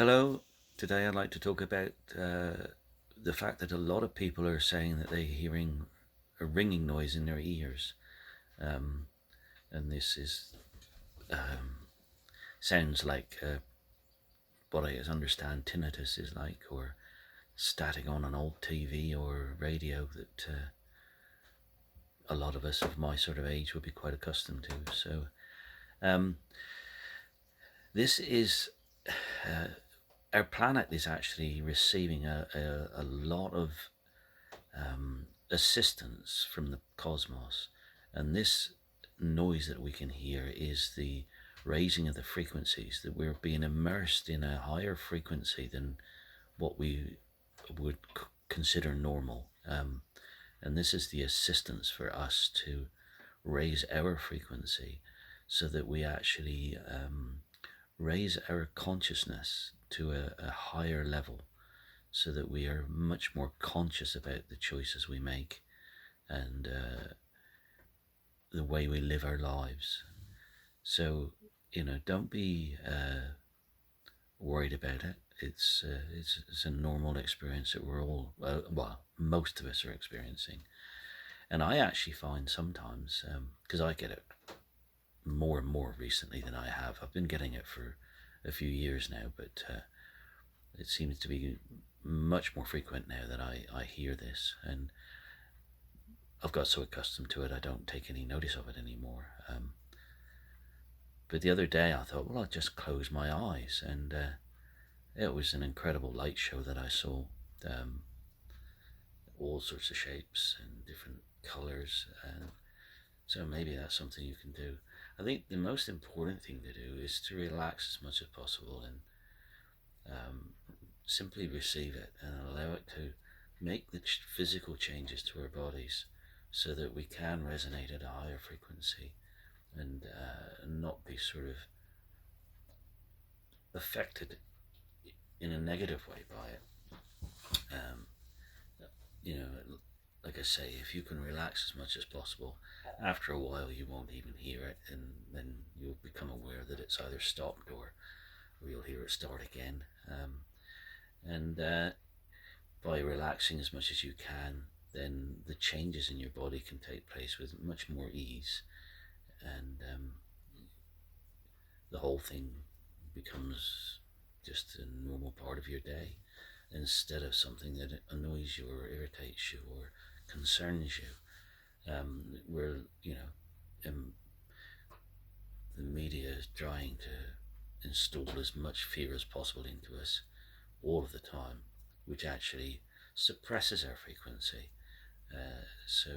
Hello. Today I'd like to talk about the fact that a lot of people are saying that they're hearing a ringing noise in their ears. Um, and this is sounds like what I understand tinnitus is like, or static on an old TV or radio that a lot of us of my sort of age would be quite accustomed to. So um, this is our planet is actually receiving a lot of assistance from the cosmos. And this noise that we can hear is the raising of the frequencies, that we're being immersed in a higher frequency than what we would consider normal. And this is the assistance for us to raise our frequency so that we actually raise our consciousness to a higher level, so that we are much more conscious about the choices we make and the way we live our lives. So, don't be worried about it. It's a normal experience that we're all, well, most of us are experiencing. And I actually find sometimes, because I get it more and more recently than I have. I've been getting it for a few years now, but it seems to be much more frequent now that I hear this. And I've got so accustomed to it, I don't take any notice of it anymore. But the other day I thought, well, I'll just close my eyes. And it was an incredible light show that I saw. Um, all sorts of shapes and different colors. And so maybe that's something you can do. I think the most important thing to do is to relax as much as possible and simply receive it and allow it to make the physical changes to our bodies so that we can resonate at a higher frequency and not be sort of affected in a negative way by it. Um, you know, like I say, if you can relax as much as possible, after a while you won't even hear it, and then you'll become aware that it's either stopped or you'll hear it start again. And by relaxing as much as you can, then the changes in your body can take place with much more ease, and the whole thing becomes just a normal part of your day instead of something that annoys you or irritates you or concerns you. Where the media is trying to install as much fear as possible into us all of the time, which actually suppresses our frequency. So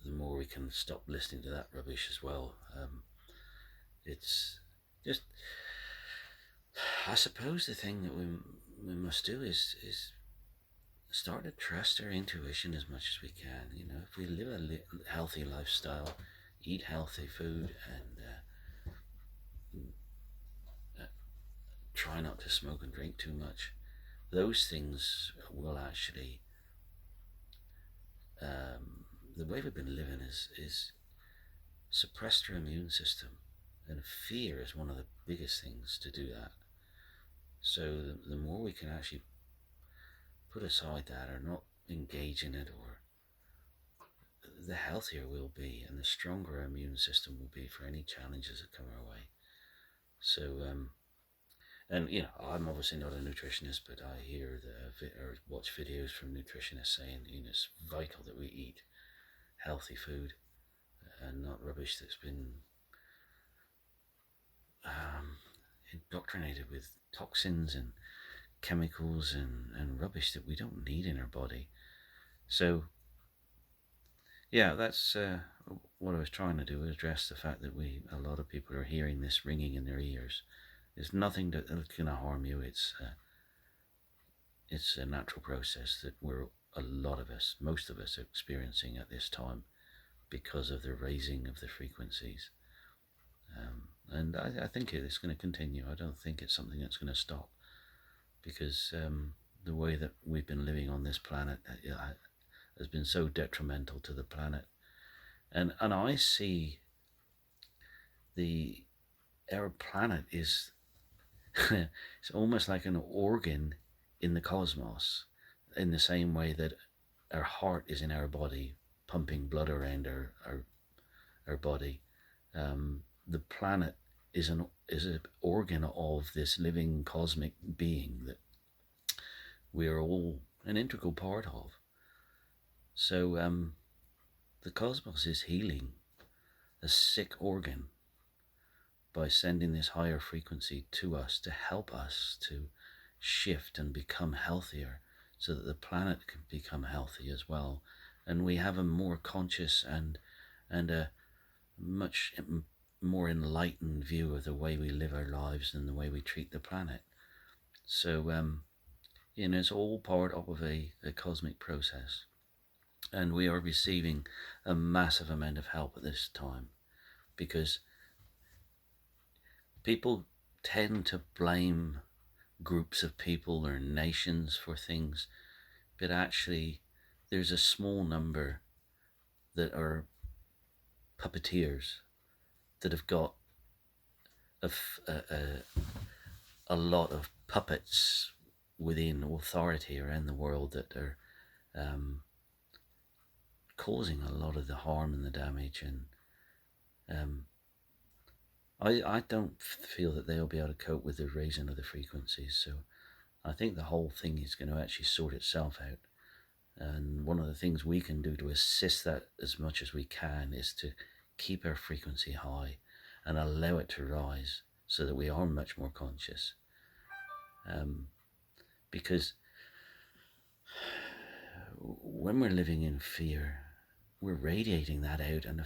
the more we can stop listening to that rubbish as well, it's just, I suppose the thing that we must do is start to trust our intuition as much as we can. If we live a healthy lifestyle, eat healthy food, and try not to smoke and drink too much, those things will actually, the way we've been living is suppressed our immune system, and fear is one of the biggest things to do that. So the more we can actually put aside that or not engage in it, or the healthier we'll be and the stronger our immune system will be for any challenges that come our way. So and I'm obviously not a nutritionist, but I hear or watch videos from nutritionists saying it's vital that we eat healthy food and not rubbish that's been indoctrinated with toxins and chemicals and rubbish that we don't need in our body. So yeah, that's what I was trying to do, address the fact that a lot of people are hearing this ringing in their ears. There's nothing that's going to harm you. It's a natural process that a lot of us, most of us, are experiencing at this time because of the raising of the frequencies. And I think it's going to continue. I don't think it's something that's going to stop, because the way that we've been living on this planet has been so detrimental to the planet. And I see our planet is it's almost like an organ in the cosmos, in the same way that our heart is in our body, pumping blood around our body. The planet is an organ of this living cosmic being that we are all an integral part of. So the cosmos is healing a sick organ by sending this higher frequency to us to help us to shift and become healthier, so that the planet can become healthy as well, and we have a more conscious and a much more enlightened view of the way we live our lives and the way we treat the planet. So it's all part of a cosmic process, and we are receiving a massive amount of help at this time, because people tend to blame groups of people or nations for things, but actually there's a small number that are puppeteers that have got a lot of puppets within authority around the world that are causing a lot of the harm and the damage. And I don't feel that they'll be able to cope with the raising of the frequencies. So I think the whole thing is going to actually sort itself out. And one of the things we can do to assist that as much as we can is to keep our frequency high and allow it to rise, so that we are much more conscious. Because when we're living in fear, we're radiating that out and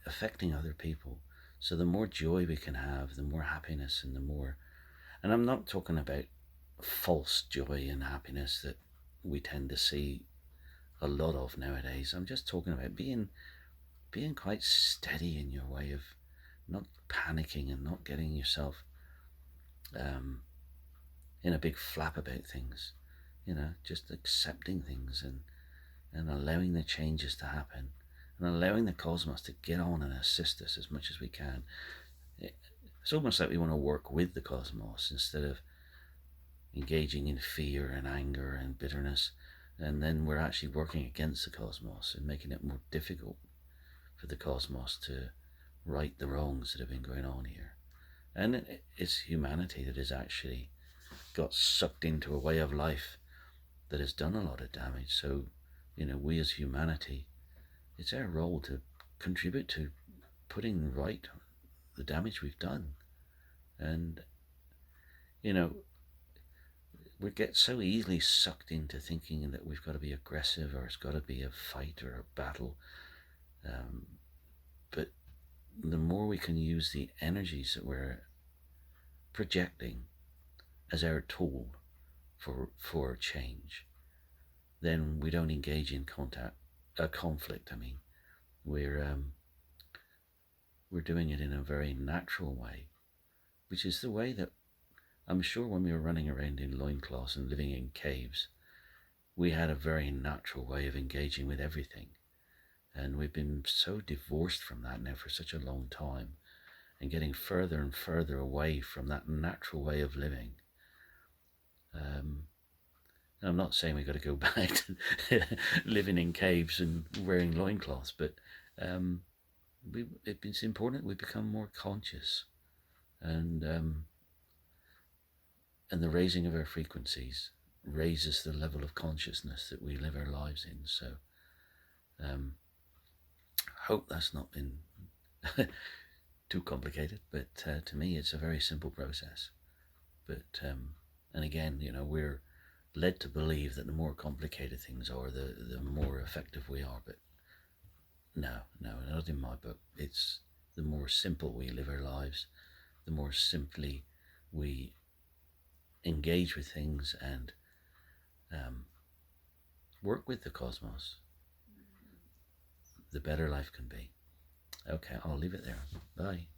affecting other people. So the more joy we can have, the more happiness, and the more, and I'm not talking about false joy and happiness that we tend to see a lot of nowadays. I'm just talking about being quite steady in your way of not panicking and not getting yourself in a big flap about things, just accepting things and allowing the changes to happen, and allowing the cosmos to get on and assist us as much as we can. It's almost like we want to work with the cosmos instead of engaging in fear and anger and bitterness, and then we're actually working against the cosmos and making it more difficult for the cosmos to right the wrongs that have been going on here. And it's humanity that has actually got sucked into a way of life that has done a lot of damage. So, we as humanity, it's our role to contribute to putting right the damage we've done. And, we get so easily sucked into thinking that we've got to be aggressive, or it's got to be a fight or a battle. But the more we can use the energies that we're projecting as our tool for change, then we don't engage in conflict. We're doing it in a very natural way, which is the way that I'm sure when we were running around in loincloths and living in caves, we had a very natural way of engaging with everything. And we've been so divorced from that now for such a long time, and getting further and further away from that natural way of living. I'm not saying we've got to go back to living in caves and wearing loincloths, but it's important we become more conscious, and the raising of our frequencies raises the level of consciousness that we live our lives in. So hope that's not been too complicated, but to me it's a very simple process. But and again, we're led to believe that the more complicated things are, the more effective we are. But no, not in my book. It's the more simple we live our lives, the more simply we engage with things and work with the cosmos, the better life can be. Okay, I'll leave it there. Bye.